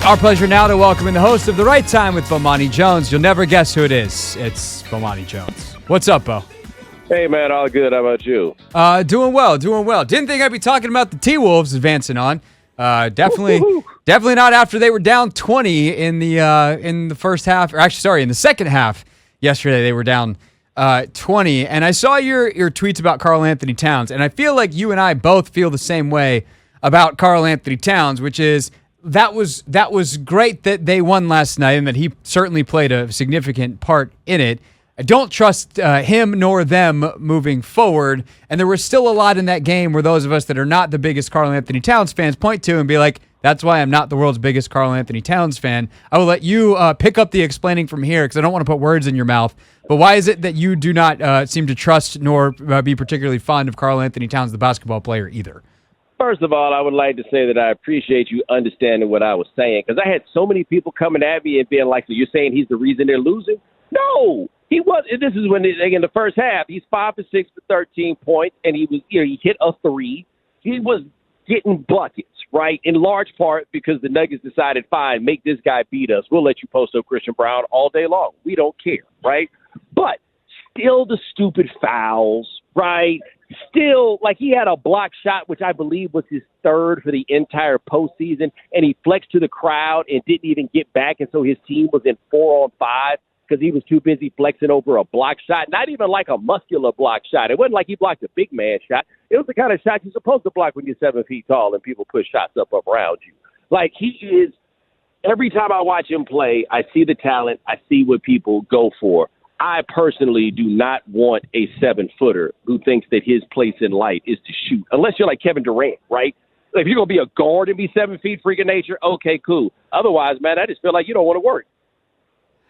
Our pleasure now to welcome in the host of The Right Time with Bomani Jones. You'll never guess who it is. It's Bomani Jones. What's up, Bo? Hey, man, all good. How about you? Doing well. Didn't think I'd be talking about the T-Wolves advancing on. Definitely not after they were down 20 in the first half. Or actually, sorry, in the second half yesterday. They were down 20. And I saw your tweets about Karl-Anthony Towns, and I feel like you and I both feel the same way about Karl-Anthony Towns, which is that was great that they won last night and that he certainly played a significant part in it. I don't trust him nor them moving forward, and there was still a lot in that game where those of us that are not the biggest Karl-Anthony Towns fans point to and be like, that's why I'm not the world's biggest Karl-Anthony Towns fan. I will let you pick up the explaining from here because I don't want to put words in your mouth, but why is it that you do not seem to trust nor be particularly fond of Karl-Anthony Towns, the basketball player, either? First of all, I would like to say that I appreciate you understanding what I was saying, because I had so many people coming at me and being like, so you're saying he's the reason they're losing? No, he was. This is when in the first half, he's 5 for 6 for 13 points, and he was, he hit a three. He was getting buckets, right? In large part because the Nuggets decided, fine, make this guy beat us. We'll let you post up Christian Brown all day long. We don't care, right? But still the stupid fouls, right? Still, like, he had a block shot, which I believe was his third for the entire postseason, and he flexed to the crowd and didn't even get back, and so his team was in 4-on-5 because he was too busy flexing over a block shot, not even like a muscular block shot. It wasn't like he blocked a big man shot. It was the kind of shot you're supposed to block when you're 7 feet tall and people push shots up around you. Like, he is, every time I watch him play, I see the talent, I see what people go for. I personally do not want a 7-footer who thinks that his place in life is to shoot, unless you're like Kevin Durant, right? If you're going to be a guard and be 7 feet, freak of nature, okay, cool. Otherwise, man, I just feel like you don't want to work.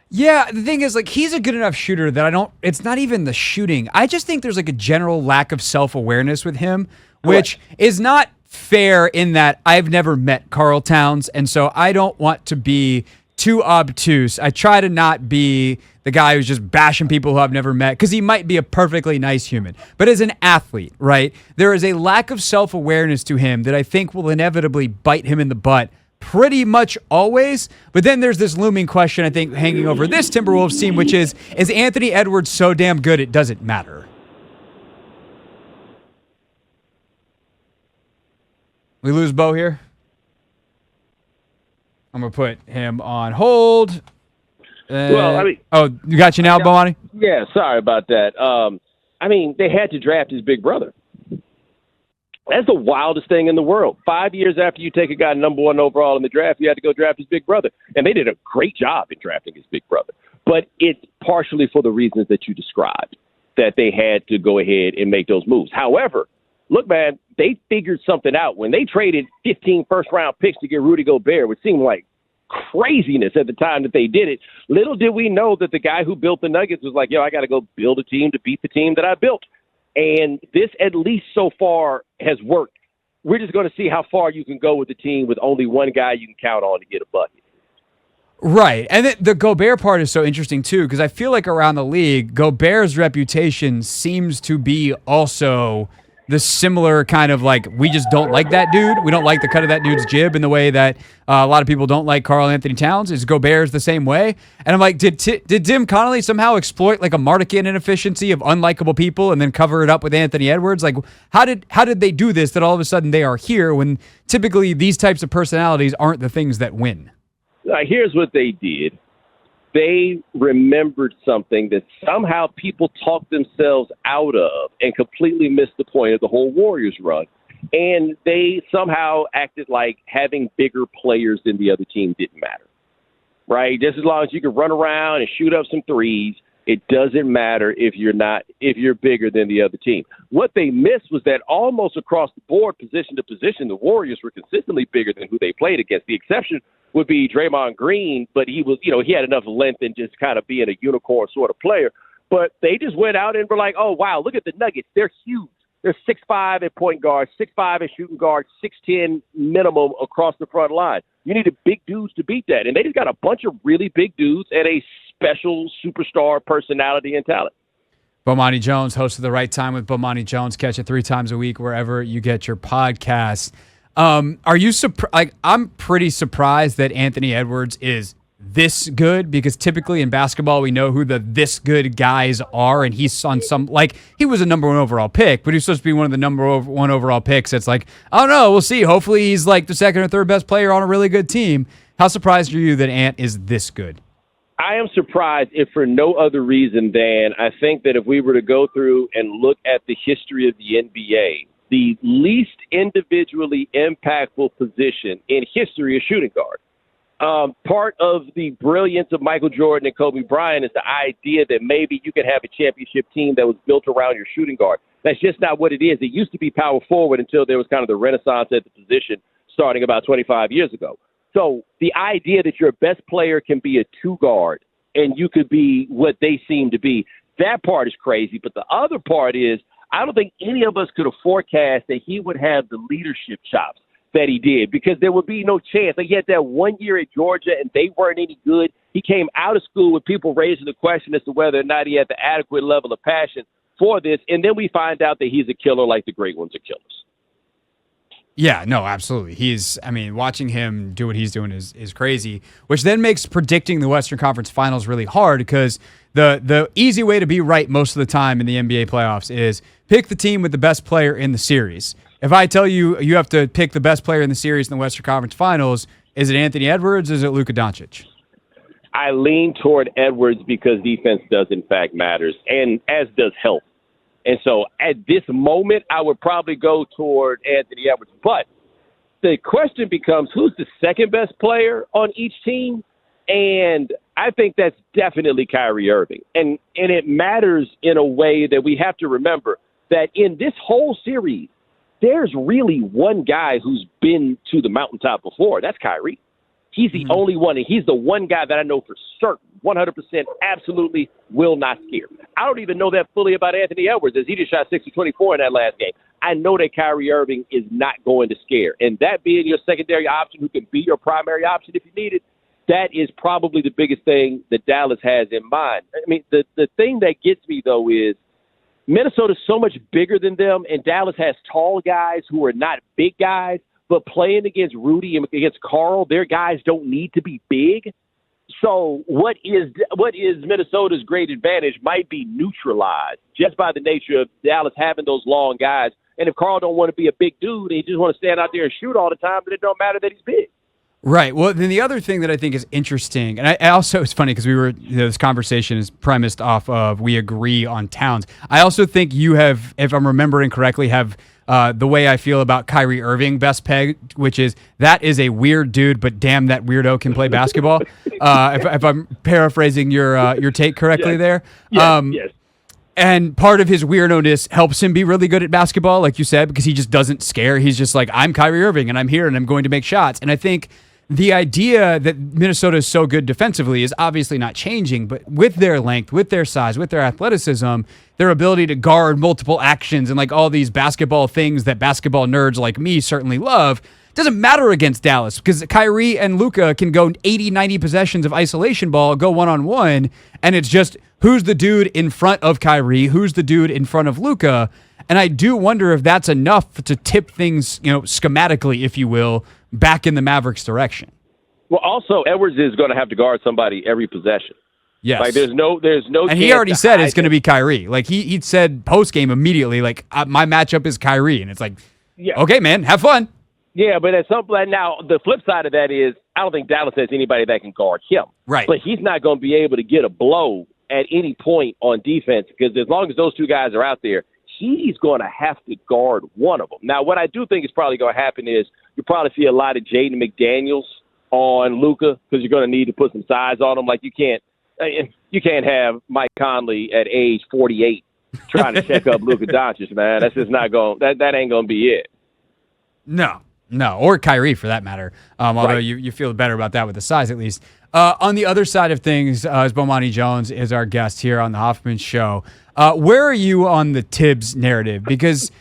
Yeah, the thing is, like, he's a good enough shooter that it's not even the shooting. I just think there's like a general lack of self-awareness with him, which is not fair in that I've never met Karl Towns, and so I don't want to be too obtuse. I try to not be the guy who's just bashing people who I've never met, because he might be a perfectly nice human. But as an athlete, right, there is a lack of self-awareness to him that I think will inevitably bite him in the butt pretty much always. But then there's this looming question, I think, hanging over this Timberwolves team, which is Anthony Edwards so damn good it doesn't matter? We lose Bo here? I'm going to put him on hold. You got you now, Bomani? Yeah, sorry about that. They had to draft his big brother. That's the wildest thing in the world. 5 years after you take a guy number 1 overall in the draft, you had to go draft his big brother. And they did a great job in drafting his big brother. But it's partially for the reasons that you described, that they had to go ahead and make those moves. However, look, man, they figured something out. When they traded 15 first-round picks to get Rudy Gobert, which seemed like craziness at the time that they did it, little did we know that the guy who built the Nuggets was like, I got to go build a team to beat the team that I built. And this, at least so far, has worked. We're just going to see how far you can go with the team with only one guy you can count on to get a bucket. Right. And the Gobert part is so interesting, too, because I feel like around the league, Gobert's reputation seems to be also the similar kind of like, we just don't like that dude. We don't like the cut of that dude's jib in the way that a lot of people don't like Karl-Anthony Towns. Is Gobert's the same way? And I'm like, did Tim Connolly somehow exploit like a Mardican inefficiency of unlikable people and then cover it up with Anthony Edwards? Like, how did they do this that all of a sudden they are here when typically these types of personalities aren't the things that win? Here's what they did. They remembered something that somehow people talked themselves out of and completely missed the point of the whole Warriors run. And they somehow acted like having bigger players than the other team didn't matter, right? Just as long as you can run around and shoot up some threes, it doesn't matter if you're bigger than the other team. What they missed was that almost across the board, position to position, the Warriors were consistently bigger than who they played against. The exception would be Draymond Green, but he was, he had enough length and just kind of being a unicorn sort of player. But they just went out and were like, oh, wow, look at the Nuggets. They're huge. They're 6'5" at point guard, 6'5" at shooting guard, 6'10" minimum across the front line. You needed big dudes to beat that. And they just got a bunch of really big dudes and a special superstar personality and talent. Bomani Jones, host of The Right Time with Bomani Jones. Catch it 3 times a week wherever you get your podcasts. Are you surprised? Like, I'm pretty surprised that Anthony Edwards is this good, because typically in basketball we know who the this good guys are, and he's on some, like, he was a number 1 overall pick, but he's supposed to be one of the number 1 overall picks. It's like, I don't know, we'll see. Hopefully he's like the second or third best player on a really good team. How surprised are you that Ant is this good? I am surprised, if for no other reason than I think that if we were to go through and look at the history of the NBA, the least individually impactful position in history is shooting guard. Part of the brilliance of Michael Jordan and Kobe Bryant is the idea that maybe you could have a championship team that was built around your shooting guard. That's just not what it is. It used to be power forward until there was kind of the renaissance at the position starting about 25 years ago. So the idea that your best player can be a 2 guard and you could be what they seem to be, that part is crazy. But the other part is, I don't think any of us could have forecast that he would have the leadership chops that he did, because there would be no chance. Like, he had that 1 year at Georgia and they weren't any good. He came out of school with people raising the question as to whether or not he had the adequate level of passion for this. And then we find out that he's a killer like the great ones are killers. Yeah, no, absolutely. Watching him do what he's doing is crazy, which then makes predicting the Western Conference Finals really hard, because the easy way to be right most of the time in the NBA playoffs is pick the team with the best player in the series. If I tell you you have to pick the best player in the series in the Western Conference Finals, is it Anthony Edwards or is it Luka Doncic? I lean toward Edwards because defense does, in fact, matters, and as does health. And so at this moment, I would probably go toward Anthony Edwards. But the question becomes, who's the second best player on each team? And I think that's definitely Kyrie Irving. And it matters in a way that we have to remember that in this whole series, there's really one guy who's been to the mountaintop before. That's Kyrie. He's the only one, and he's the one guy that I know for certain, 100%, absolutely will not scare. I don't even know that fully about Anthony Edwards, as he just shot 6-24 in that last game. I know that Kyrie Irving is not going to scare. And that being your secondary option, who can be your primary option if you need it, that is probably the biggest thing that Dallas has in mind. I mean, the thing that gets me, though, is Minnesota's so much bigger than them, and Dallas has tall guys who are not big guys, but playing against Rudy and against Karl, their guys don't need to be big. So what is Minnesota's great advantage might be neutralized just by the nature of Dallas having those long guys. And if Karl don't want to be a big dude and he just want to stand out there and shoot all the time, then it don't matter that he's big. Right. Well, then the other thing that I think is interesting, and I also, it's funny because we were, this conversation is premised off of we agree on Towns. I also think you have, if I'm remembering correctly, have the way I feel about Kyrie Irving best peg, which is that is a weird dude, but damn, that weirdo can play basketball. If I'm paraphrasing your take correctly there. Yes. And part of his weirdo-ness helps him be really good at basketball, like you said, because he just doesn't scare. He's just like, I'm Kyrie Irving, and I'm here, and I'm going to make shots. And I think the idea that Minnesota is so good defensively is obviously not changing, but with their length, with their size, with their athleticism, their ability to guard multiple actions and like all these basketball things that basketball nerds like me certainly love, doesn't matter against Dallas because Kyrie and Luka can go 80, 90 possessions of isolation ball, go one-on-one, and it's just who's the dude in front of Kyrie, who's the dude in front of Luka. And I do wonder if that's enough to tip things, schematically, if you will, back in the Mavericks' direction. Well, also, Edwards is going to have to guard somebody every possession. Yes. Like, there's no. And he already said it's going to be Kyrie. Like, he said post-game immediately, like, my matchup is Kyrie. And it's like, okay, man, have fun. Yeah, but at some point, now, the flip side of that is I don't think Dallas has anybody that can guard him. Right. But he's not going to be able to get a blow at any point on defense because as long as those two guys are out there, he's going to have to guard one of them. Now, what I do think is probably going to happen is you'll probably see a lot of Jaden McDaniels on Luka because you're going to need to put some size on him. Like you can't have Mike Conley at age 48 trying to check up Luka Doncic, man. That's just not going. That ain't going to be it. No, or Kyrie for that matter. Although right. you feel better about that with the size at least. On the other side of things, as Bomani Jones is our guest here on the Hoffman Show. Where are you on the Tibbs narrative? Because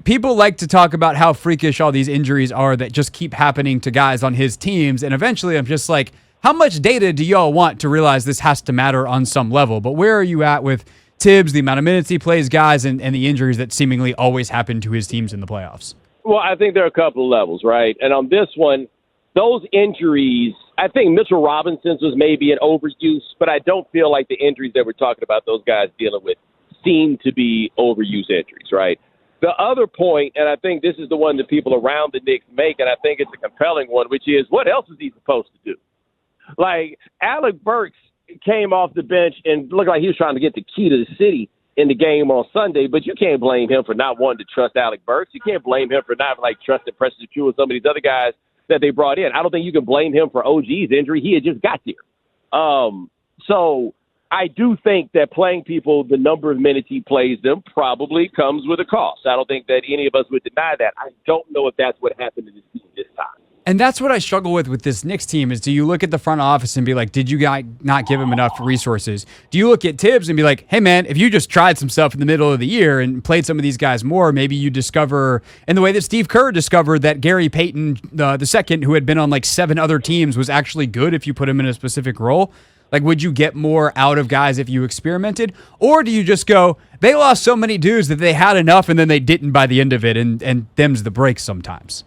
people like to talk about how freakish all these injuries are that just keep happening to guys on his teams, and eventually I'm just like, how much data do y'all want to realize this has to matter on some level? But where are you at with Tibbs, the amount of minutes he plays guys, and the injuries that seemingly always happen to his teams in the playoffs? Well, I think there are a couple of levels, right? And on this one, those injuries, I think Mitchell Robinson's was maybe an overuse, but I don't feel like the injuries that we're talking about those guys dealing with seem to be overuse injuries, right? The other point, and I think this is the one that people around the Knicks make, and I think it's a compelling one, which is what else is he supposed to do? Like, Alec Burks came off the bench and looked like he was trying to get the key to the city in the game on Sunday, but you can't blame him for not wanting to trust Alec Burks. You can't blame him for not, trusting Preston Pugh and some of these other guys that they brought in. I don't think you can blame him for OG's injury. He had just got there. So I do think that playing people the number of minutes he plays them probably comes with a cost. I don't think that any of us would deny that. I don't know if that's what happened to this team this time. And that's what I struggle with this Knicks team is, do you look at the front office and be like, did you guys not give him enough resources? Do you look at Tibbs and be like, hey, man, if you just tried some stuff in the middle of the year and played some of these guys more, maybe you discover, in the way that Steve Kerr discovered that Gary Payton, the second, who had been on 7 other teams, was actually good if you put him in a specific role? Like, would you get more out of guys if you experimented? Or do you just go, they lost so many dudes that they had enough and then they didn't by the end of it, and them's the breaks sometimes?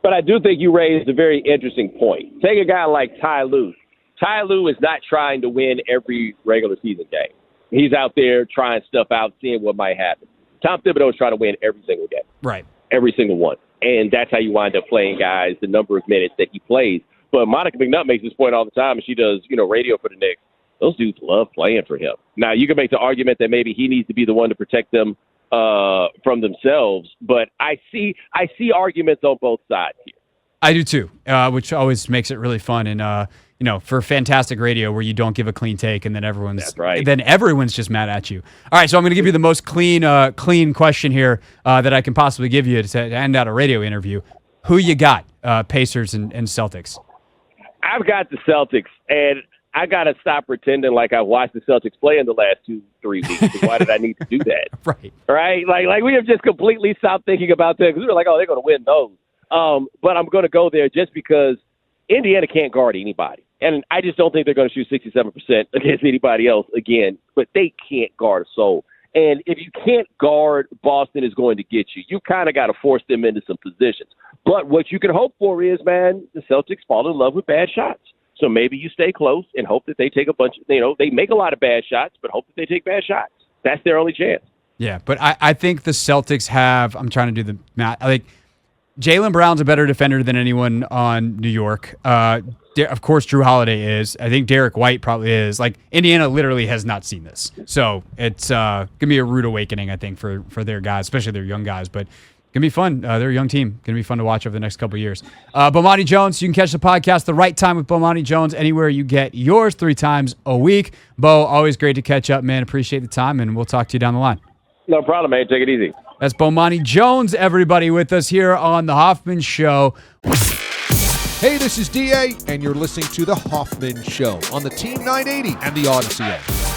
But I do think you raised a very interesting point. Take a guy like Ty Lue. Ty Lue is not trying to win every regular season game. He's out there trying stuff out, seeing what might happen. Tom Thibodeau is trying to win every single game. Right. Every single one. And that's how you wind up playing guys, the number of minutes that he plays. But Monica McNutt makes this point all the time, and she does, radio for the Knicks. Those dudes love playing for him. Now, you can make the argument that maybe he needs to be the one to protect them from themselves, but I see arguments on both sides here. I do too, which always makes it really fun, and for fantastic radio where you don't give a clean take and then everyone's just mad at you. All right, so I'm going to give you the most clean question here that I can possibly give you to end out a radio interview. Who you got? Pacers and Celtics. I've got the Celtics, and I got to stop pretending like I watched the Celtics play in the last 2-3 weeks. Why did I need to do that? Right? Like we have just completely stopped thinking about that because we were like, oh, they're going to win those. But I'm going to go there just because Indiana can't guard anybody. And I just don't think they're going to shoot 67% against anybody else again. But they can't guard a soul. And if you can't guard, Boston is going to get you. You kind of got to force them into some positions. But what you can hope for is, man, the Celtics fall in love with bad shots. So maybe you stay close and hope that they take a bunch of, they make a lot of bad shots, but hope that they take bad shots. That's their only chance. Yeah, but I think the Celtics have, I'm trying to do the math, Jaylen Brown's a better defender than anyone on New York. Of course, Drew Holiday is. I think Derek White probably is. Indiana literally has not seen this. So it's going to be a rude awakening, I think, for their guys, especially their young guys. But going to be fun. They're a young team. Going to be fun to watch over the next couple of years. Bomani Jones, you can catch the podcast The Right Time with Bomani Jones anywhere you get yours 3 times a week. Bo, always great to catch up, man. Appreciate the time, and we'll talk to you down the line. No problem, man. Take it easy. That's Bomani Jones, everybody, with us here on The Hoffman Show. Hey, this is D.A., and you're listening to The Hoffman Show on the Team 980 and the Odyssey app.